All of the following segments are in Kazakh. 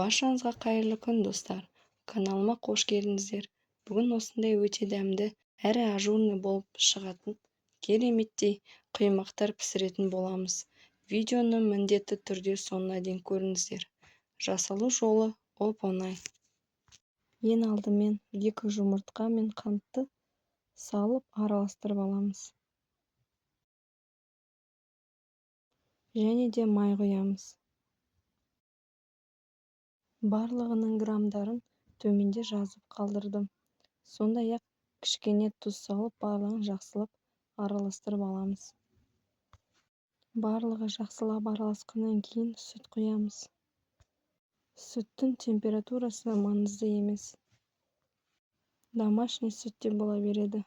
Баршаңызға қайырлы күн, достар. Каналыма қош келдіңіздер. Бүгін осындай өте дәмді әрі ажурный болып шығатын кереметтей құймақтар пісіретін боламыз. Видеоны міндетті түрде соңына дейін көріңіздер. Жасалу жолы оп-оңай. Ең алдымен 2 жұмыртқа мен қантты салып араластырып аламыз. Және де май құямыз. Барлығының грамдарын төменде жазып қалдырдым. Сондай-ақ кішкене тұз салып, барлығын жақсылап араластырып аламыз. Барлығы жақсылап араласқаннан кейін сүт құямыз. Сүттің температурасы маңызды емес. Домашний сүт те бола береді.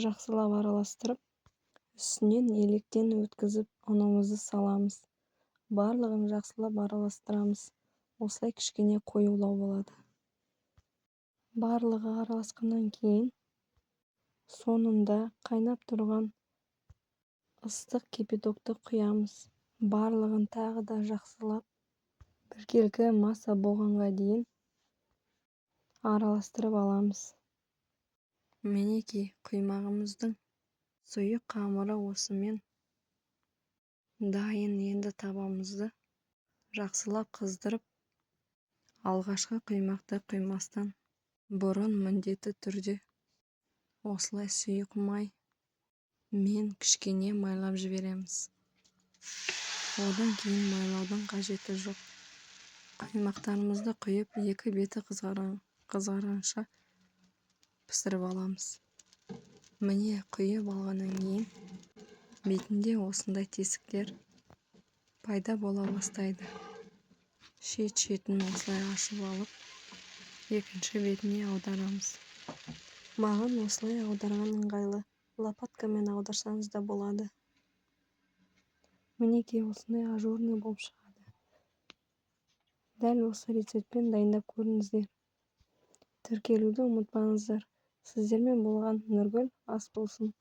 Жақсылап араластырып, үстінен електен өткізіп ұнымызды саламыз. Барлығын жақсылап араластырамыз. Осылай кішкене қоюлау болады. Барлығы араласқаннан кейін соңында қайнап тұрған ыстық кипятокты құямыз. Барлығын тағы да жақсылап біркелкі масса болғанға дейін араластырып аламыз. Мінекей құймағымыздың сұйық қамыры осымен дайын. Енді табамызды жақсылап қыздырып, алғашқы құймақты құймастан бұрын міндетті түрде осылай сұйық май мен кішкене майлап жібереміз. Одан кейін майлаудың қажеті жоқ. Құймақтарымызды құйып, екі беті қызарғанша пісіріп аламыз. Міне құйып алғаннан кейін бетінде осындай тесіктер пайда бола бастайды. Шет-шетін осылай ашып алып, екінші бетіне аударамыз. Маған осылай аударған ыңғайлы. Лопаткамен аударсаңыз да болады. Мінекей осындай ажурный болып шығады. Дәл осы рецептпен дайындап көріңіздер. Тіркелуді ұмытпаңыздар. Сіздермен болған Нұргүл ас болсын.